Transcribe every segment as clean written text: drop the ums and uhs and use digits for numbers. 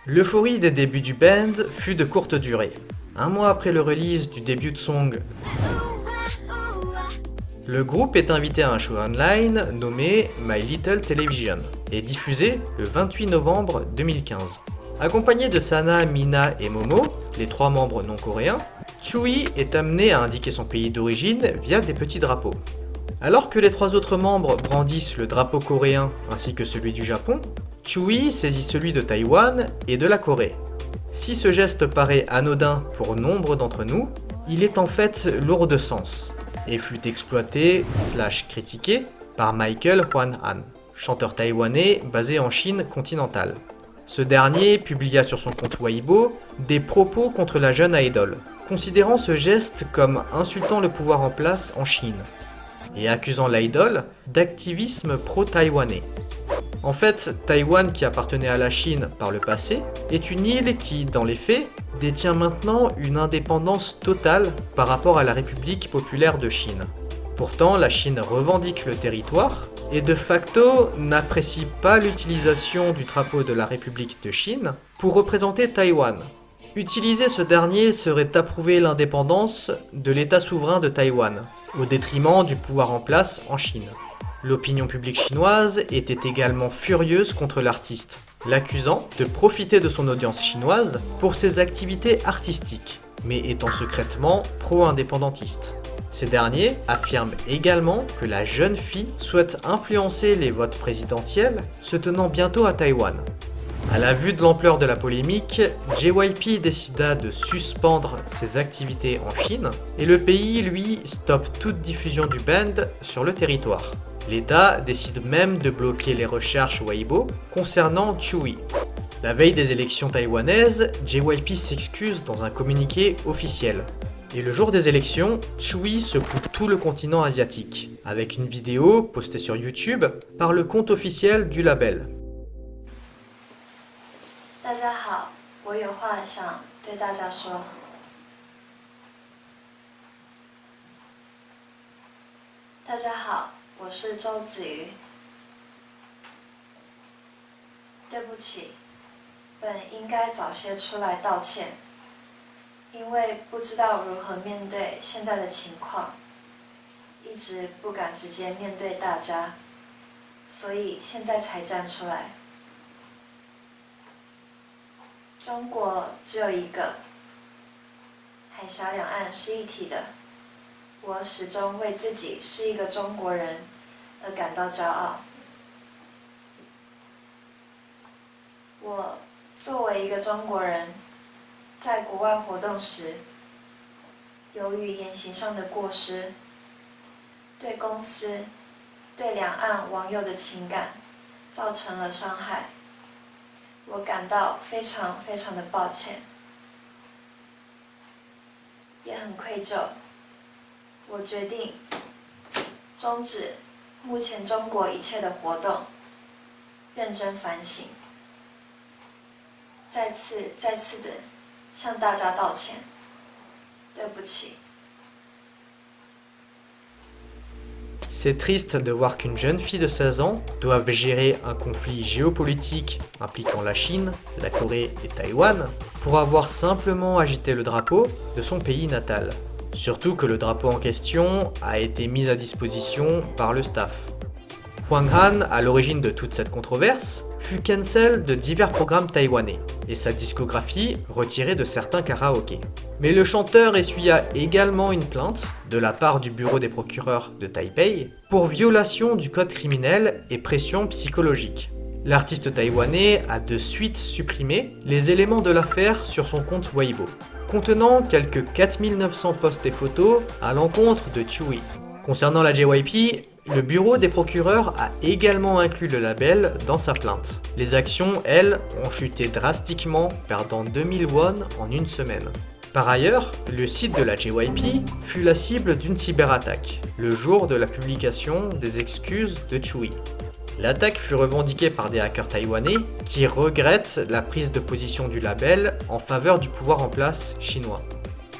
L'euphorie des débuts du band fut de courte durée. Un mois après le release du début de song, le groupe est invité à un show online nommé My Little Television et diffusé le 28 novembre 2015. Accompagné de Sana, Mina et Momo, les trois membres non coréens, Chui est amené à indiquer son pays d'origine via des petits drapeaux. Alors que les trois autres membres brandissent le drapeau coréen ainsi que celui du Japon, Chui saisit celui de Taïwan et de la Corée. Si ce geste paraît anodin pour nombre d'entre nous, il est en fait lourd de sens et fut exploité / critiqué par Michael Hwan-han, chanteur taïwanais basé en Chine continentale. Ce dernier publia sur son compte Weibo des propos contre la jeune idol, considérant ce geste comme insultant le pouvoir en place en Chine et accusant l'idol d'activisme pro-taïwanais. En fait, Taïwan, qui appartenait à la Chine par le passé, est une île qui, dans les faits, détient maintenant une indépendance totale par rapport à la République populaire de Chine. Pourtant, la Chine revendique le territoire et de facto n'apprécie pas l'utilisation du drapeau de la République de Chine pour représenter Taïwan. Utiliser ce dernier serait approuver l'indépendance de l'État souverain de Taïwan, au détriment du pouvoir en place en Chine. L'opinion publique chinoise était également furieuse contre l'artiste, l'accusant de profiter de son audience chinoise pour ses activités artistiques, mais étant secrètement pro-indépendantiste. Ces derniers affirment également que la jeune fille souhaite influencer les votes présidentiels se tenant bientôt à Taïwan. À la vue de l'ampleur de la polémique, JYP décida de suspendre ses activités en Chine et le pays, lui, stoppe toute diffusion du band sur le territoire. L'État décide même de bloquer les recherches Weibo concernant Chui. La veille des élections taïwanaises, JYP s'excuse dans un communiqué officiel. Et le jour des élections, Chui secoue tout le continent asiatique, avec une vidéo postée sur YouTube par le compte officiel du label. 大家好，我有话想对大家说。大家好，我是周子瑜。对不起，本应该早些出来道歉，因为不知道如何面对现在的情况，一直不敢直接面对大家，所以现在才站出来。 中国只有一个，海峡两岸是一体的。我始终为自己是一个中国人而感到骄傲。我作为一个中国人，在国外活动时，由于言行上的过失，对公司、对两岸网友的情感造成了伤害。 我感到非常非常的抱歉，也很愧疚。我决定终止目前中国一切的活动，认真反省，再次的向大家道歉，对不起。 C'est triste de voir qu'une jeune fille de 16 ans doive gérer un conflit géopolitique impliquant la Chine, la Corée et Taïwan pour avoir simplement agité le drapeau de son pays natal. Surtout que le drapeau en question a été mis à disposition par le staff. Hwang Han, à l'origine de toute cette controverse, fut cancel de divers programmes taïwanais et sa discographie retirée de certains karaokés. Mais le chanteur essuya également une plainte de la part du bureau des procureurs de Taipei pour violation du code criminel et pression psychologique. L'artiste taïwanais a de suite supprimé les éléments de l'affaire sur son compte Weibo, contenant quelques 4900 posts et photos à l'encontre de Chui. Concernant la JYP, le bureau des procureurs a également inclus le label dans sa plainte. Les actions, elles, ont chuté drastiquement, perdant 2000 won en une semaine. Par ailleurs, le site de la JYP fut la cible d'une cyberattaque, le jour de la publication des excuses de Chui. L'attaque fut revendiquée par des hackers taïwanais qui regrettent la prise de position du label en faveur du pouvoir en place chinois.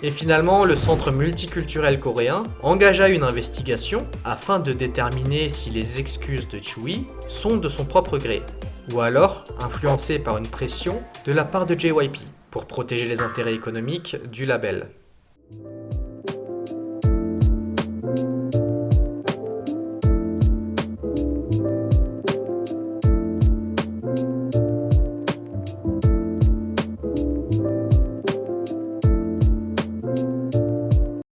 Et finalement, le Centre multiculturel coréen engagea une investigation afin de déterminer si les excuses de Chui sont de son propre gré. ou alors influencé par une pression de la part de JYP pour protéger les intérêts économiques du label.